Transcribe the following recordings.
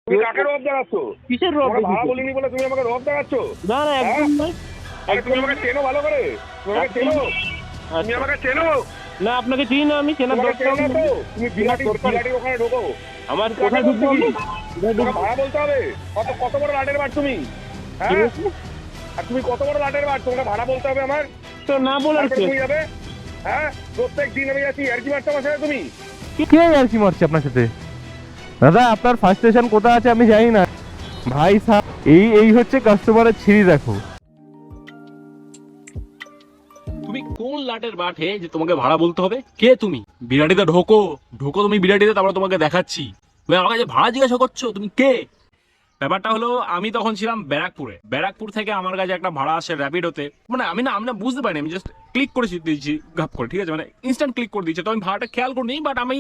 তুমি কাকে রব দেখাচ্ছ? কিসের রব? ভাড়া বলিনি বলে তুমি আমাকে রব দেখাচ্ছ? না না একদম নয়। তুমি আমাকে চেনো ভালো করে? তুমি আমাকে চেনো? তুমি আমাকে চেনো? না আপনাকে চিনি না, আমি চেনার দরকার চেনো না তো? নেই। তুমি বিরাটি ওখানে ঢোকো। আমার কোথায় ঢুকতে কি? তোমাকে ভাড়া বলতে হবে। কত বড় লাটের বার তুমি? হ্যাঁ, আর তুমি কত বড় লাটের বার? তোমাকে ভাড়া বলতে হবে আমার? তো না বলার কি? তুমি যাবে? হ্যাঁ, প্রত্যেক দিন আমি যাচ্ছি আর কি মারতে আমার সাথে তুমি? কে আর কি মারছে আপনার সাথে? দাদা আপনার ফার্স্ট স্টেশন কোথায় আছে আমি জানি না ভাই সাহেব। এই হচ্ছে কাস্টমারের ছিঁড়ি। দেখো তুমি কোন লাটের বাট যে তোমাকে ভাড়া বলতে হবে? কে তুমি? বিরাটিতে ঢোকো ঢোকো, তুমি বিরাটিতে, তারপরে তোমাকে দেখাচ্ছি। তুমি আমাকে যে ভাড়া জিজ্ঞাসা করছো, তুমি কে? ব্যাপারটা হলো, আমি তখন ছিলাম ব্যারাকপুরে। ব্যারাকপুর থেকে আমার কাছে একটা ভাড়া আসে র্যাপিডোতে। মানে আমি না বুঝতে পারিনি, আমি জাস্ট ক্লিক করে দিয়েছি ঘাপ করে, ঠিক আছে, মানে ইনস্ট্যান্ট ক্লিক করে দিয়েছি। তো আমি ভাড়াটা খেয়াল করিনি, বাট আমি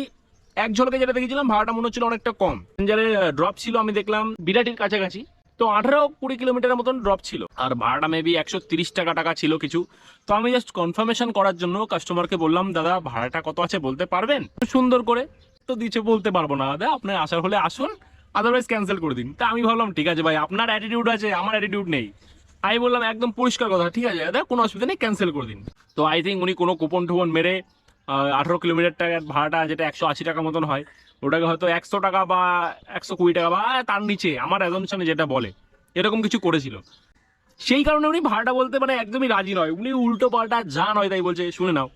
এক ঝলকে যেটা দেখেছিলাম ভাড়াটা মনে হচ্ছিল অনেকটা কম। প্যাসেঞ্জারের ড্রপ ছিল, আমি দেখলাম বিরাটির কাছাকাছি, তো 18-20 কিলোমিটারের মতন ড্রপ ছিল, আর ভাড়াটা মেবি 130 টাকা ছিল কিছু। তো আমি জাস্ট কনফার্মেশন করার জন্য কাস্টমারকে বললাম, দাদা ভাড়াটা কত আছে বলতে পারবেন? সুন্দর করে তো দিচ্ছে, বলতে পারবো না দাদা, আপনার আসার হলে আসুন, আদারওয়াইজ ক্যান্সেল করে দিন। তা আমি ভাবলাম ঠিক আছে ভাই, আপনার অ্যাটিটিউড আছে, আমার অ্যাটিটিউড নেই। আমি বললাম একদম পরিষ্কার কথা, ঠিক আছে দাদা কোনো অসুবিধা নেই, ক্যান্সেল করে দিন। তো আই থিঙ্ক উনি কোনো কুপন টুপন মেরে 18 কিলোমিটার টাকার ভাড়াটা, যেটা 180 টাকা মতন হয়, ওটাকে হয়তো 100 টাকা বা 120 টাকা বা তার নিচে, আমার অ্যাজাম্পশনে যেটা বলে, এরকম কিছু করেছিল। সেই কারণে উনি ভাড়াটা বলতে মানে একদমই রাজি নয়, উনি উল্টো পাল্টা যা নয় তাই বলছে। শুনে নাও,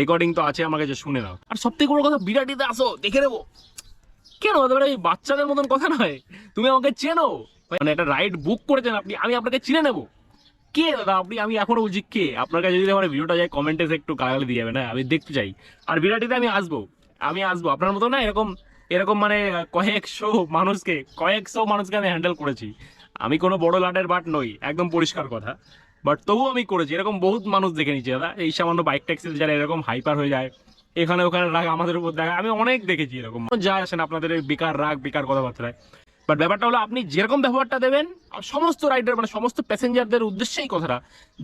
রেকর্ডিং তো আছে আমার কাছে, শুনে নাও। আর সব থেকে বড় কথা, বিরাটিতে আসো দেখে নেবো। কেন এই বাচ্চাদের মতন কথা নয়, তুমি আমাকে চেনো, মানে একটা রাইড বুক করেছেন আপনি, আমি আপনাকে চিনে নেবো। কে দাদা আপনি? আমি এখনো বলছি কে? আপনার কাছে যদি আমার ভিডিওটা যায়, কমেন্টে একটু গালাগালি দিয়ে যাবে না, আমি দেখতে চাই। আর বিরাটিতে আমি আসবো আপনার মতো না, এরকম এরকম মানে কয়েকশো মানুষকে আমি হ্যান্ডেল করেছি। আমি কোনো বড় লাটের বাট নই, একদম পরিষ্কার কথা। বাট তবুও আমি করেছি, এরকম বহুত মানুষ দেখে নিচ্ছি দাদা। এই সামান্য বাইক ট্যাক্সিতে যারা এরকম হাইপার হয়ে যায়, এখানে ওখানে রাগ আমাদের উপর দেখা, আমি অনেক দেখেছি এরকম। যা আসেন আপনাদের বেকার রাগ, বেকার কথাবার্তায়। বাট ব্যাপারটা হলো, আপনি যেরকম ব্যবহারটা দেবেন, সমস্ত রাইডার মানে সমস্ত প্যাসেঞ্জারদের উদ্দেশ্যেই কথাটা,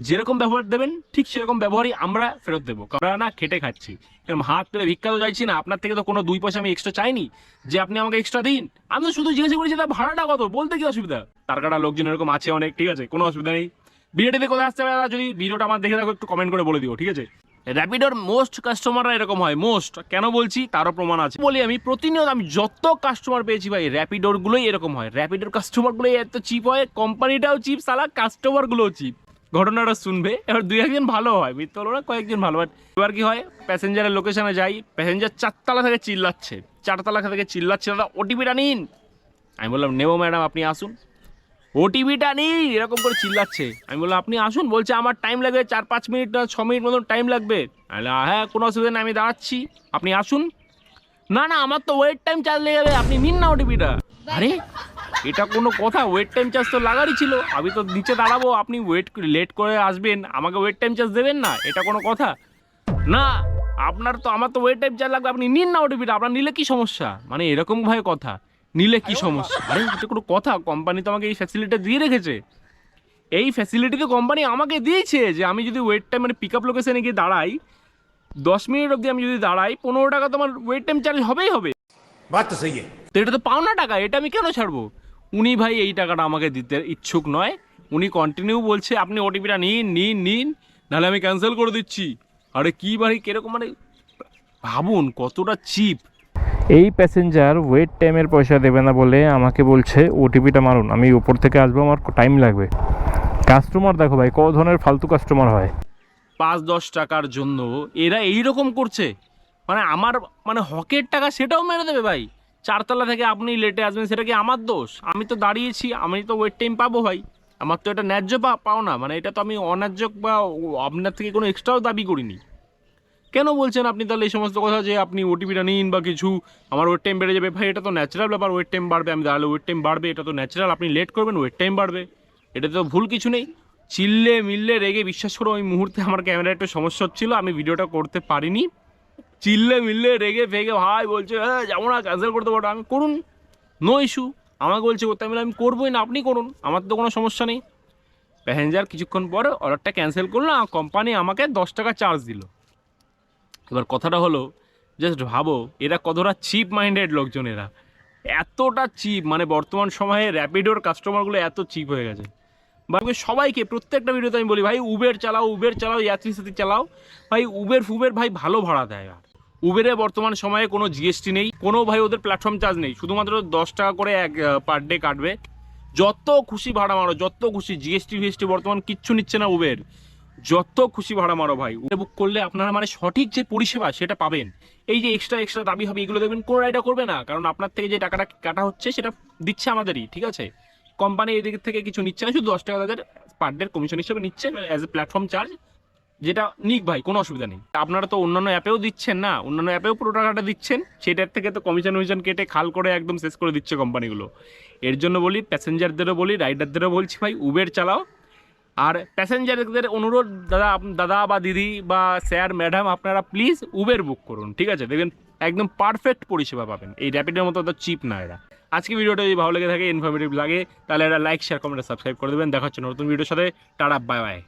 যেরকম ব্যবহার দেবেন ঠিক সেরকম ব্যবহারই আমরা ফেরত দেবো। আমরা না খেটে খাচ্ছি, এরকম হাত তুলে ভিক্ষা তো চাইছি না আপনার থেকে, তো কোনো 2 পয়সা আমি এক্সট্রা চাইনি যে আপনি আমাকে এক্সট্রা দিন। আমি তো শুধু জিজ্ঞাসা করেছি তার ভাড়াটা কত, বলতে কি অসুবিধা? তার কাটা লোকজন এরকম আছে অনেক, ঠিক আছে, কোনো অসুবিধা নেই। ভিডিওটিতে কোথায় আসতে পারে, যদি ভিডিওটা আমার দেখে থাকো একটু কমেন্ট করে বলে দিও, ঠিক আছে। র্যাপিডোর মোস্ট কাস্টমাররা এরকম হয়, মোস্ট। কেন বলছি তারও প্রমাণ আছে। বলি আমি প্রতিনিয়ত আমি যত কাস্টমার পেয়েছি ভাই, র্যাপিডোর গুলোই এরকম হয়। র্যাপিডোর কাস্টমার গুলোই এত চিপ হয়, কোম্পানিটাও চিপ, সালা কাস্টমার গুলোও চিপ। ঘটনাটা শুনবে এবার, 2-1 ভালো হয়, মিথ্যে হলো না, কয়েকজন ভালো। বাট এবার কি হয়, প্যাসেঞ্জারের লোকেশনে যাই, প্যাসেঞ্জার 4 তলা থেকে চিল্লাচ্ছে, দাদা ওটিপিটা নিন। আমি বললাম নেবো ম্যাডাম, আপনি আসুন। ওটিপিটা নেই, এরকম করে চিল্লাচ্ছে। আমি বললাম আপনি আসুন, বলছে আমার টাইম লাগবে 4-5 মিনিট না 6 মিনিট মতন টাইম লাগবে। হ্যাঁ কোনো অসুবিধা নেই, আমি দাঁড়াচ্ছি, আপনি আসুন। না আমার তো ওয়েট টাইম চার্জ লেগে যাবে, আপনি নিন না ওটিপিটা। আরে এটা কোনো কথা? ওয়েট টাইম চার্জ তো লাগারই ছিল, আমি তো নিচে দাঁড়াবো, আপনি লেট করে আসবেন, আমাকে ওয়েট টাইম চার্জ দেবেন না, এটা কোনো কথা? না আমার তো ওয়েট টাইম চার্জ লাগবে, আপনি নিন না ওটিপিটা, আপনার নিলে কি সমস্যা? মানে এরকম ভাবে কথা, নিলে কি সমস্যা? আরে এটা কোনো কথা? কোম্পানি তো আমাকে এই ফ্যাসিলিটি দিয়ে রেখেছে, এই ফ্যাসিলিটি তো কোম্পানি আমাকে দিয়েছে, যে আমি যদি ওয়েট টাইম মানে পিক আপ লোকেশনে গিয়ে দাঁড়াই 10 মিনিট অবধি, আমি যদি দাঁড়াই 15 টাকা তোমার ওয়েট টাইম চার্জ হবেই হবে। তো এটা তো পাওনা টাকা, এটা আমি কেন ছাড়বো? উনি ভাই এই টাকাটা আমাকে দিতে ইচ্ছুক নয়, উনি কন্টিনিউ বলছে আপনি ওটিপিটা নিন নাহলে আমি ক্যান্সেল করে দিচ্ছি। আরে কি ভাই কিরকম, মানে ভাবুন কতটা চিপ। এই প্যাসেঞ্জার ওয়েট টাইমের পয়সা দেবে না বলে আমাকে বলছে ওটিপিটা মারুন, আমি উপর থেকে আসবো, আমার টাইম লাগবে। কাস্টমার দেখো ভাই কত ধরনের ফালতু কাস্টমার হয়। 5-10 টাকার জন্য এরা এইরকম করছে, মানে আমার মানে হকের টাকা সেটাও মেরে দেবে ভাই। 4 তলা থেকে আপনি লেটে আসবেন, সেটা কি আমার দোষ? আমি তো দাঁড়িয়েছি, আমি তো ওয়েট টাইম পাবো ভাই, আমার তো এটা ন্যায্য পাও না, মানে এটা তো আমি অন্যায্য বা আপনার থেকে কোনো এক্সট্রাও দাবি করিনি। কেন বলছেন আপনি তাহলে এই সমস্ত কথা, যে আপনি ওটিপিটা নিন বা কিছু, আমার ওয়েট টাইম বেড়ে যাবে? ভাই এটা তো ন্যাচারাল ব্যাপার, ওয়েট টাইম বাড়বে, আমি দাঁড়ালে ওয়েট টাইম বাড়বে, এটা তো ন্যাচারাল। আপনি লেট করবেন, ওয়েট টাইম বাড়বে, এটা তো ভুল কিছু নেই। চিল্লে মিললে রেগে, বিশ্বাস করো ওই মুহূর্তে আমার ক্যামেরায় একটু সমস্যা হচ্ছিলো, আমি ভিডিওটা করতে পারিনি। চিল্লে মিললে রেগে ফেগে ভাই বলছে হ্যাঁ যাবো না, ক্যান্সেল করতে পারো, আমি করুন, নো ইস্যু। আমাকে বলছে করতে, আমি করবোই না, আপনি করুন, আমার তো কোনো সমস্যা নেই। প্যাসেঞ্জার কিছুক্ষণ পরে অর্ডারটা ক্যান্সেল করলো, কোম্পানি আমাকে 10 টাকা চার্জ দিল। এবার কথাটা হলো, জাস্ট ভাবো এরা কতটা চিপ মাইন্ডেড লোকজন এরা। এতটা চিপ, মানে বর্তমান সময়ে র্যাপিডোর কাস্টমারগুলো এত চিপ হয়ে গেছে। বা সবাইকে প্রত্যেকটা ভিডিওতে আমি বলি ভাই উবের চালাও, ইয়াত্রী সাথী চালাও ভাই। উবের ভাই ভালো ভাড়া দেয়। আর উবেরে বর্তমান সময়ে কোনো জিএসটি নেই, কোনো ভাই ওদের প্ল্যাটফর্ম চার্জ নেই, শুধুমাত্র 10 টাকা করে পার ডে কাটবে। যত খুশি ভাড়া মারো, যত খুশি, জিএসটি বর্তমান কিচ্ছু নিচ্ছে না উবের, যত খুশি ভাড়া মারো ভাই। উবের বুক করলে আপনারা মানে সঠিক যে পরিষেবা সেটা পাবেন। এই যে এক্সট্রা দাবি হবে এগুলো দেখবেন কোনো রাইডার করবে না, কারণ আপনার থেকে যে টাকাটা কাটা হচ্ছে সেটা দিচ্ছে আমাদেরই, ঠিক আছে? কোম্পানি এই দিক থেকে কিছু নিচ্ছে না, শুধু 10 টাকা তাদের পার ডে কমিশন হিসেবে নিচ্ছে অ্যাজ এ প্ল্যাটফর্ম চার্জ, যেটা নিক ভাই, কোনো অসুবিধা নেই। আপনারা তো অন্যান্য অ্যাপেও দিচ্ছেন না, অন্যান্য অ্যাপেও পুরো টাকাটা দিচ্ছেন, সেটার থেকে তো কমিশন কেটে খাল করে একদম শেষ করে দিচ্ছে কোম্পানিগুলো। এর জন্য বলি, প্যাসেঞ্জারদেরও বলি, রাইডারদেরও বলছি ভাই উবের চালাও। আর প্যাসেঞ্জারদের অনুরোধ, দাদা বা দিদি বা স্যার ম্যাডাম, আপনারা প্লিজ উবের বুক করুন, ঠিক আছে? দেখবেন একদম পারফেক্ট পরিষেবা পাবেন। এই র্যাপিডের মতো তো চিপ না এরা। আজকে ভিডিওটা যদি ভালো লেগে থাকে, ইনফরমেটিভ লাগে, তাহলে এটা লাইক, শেয়ার, কমেন্ট, সাবস্ক্রাইব করে দেবেন। দেখা হচ্ছে নতুন ভিডিওর সাথে। Tata, bye bye.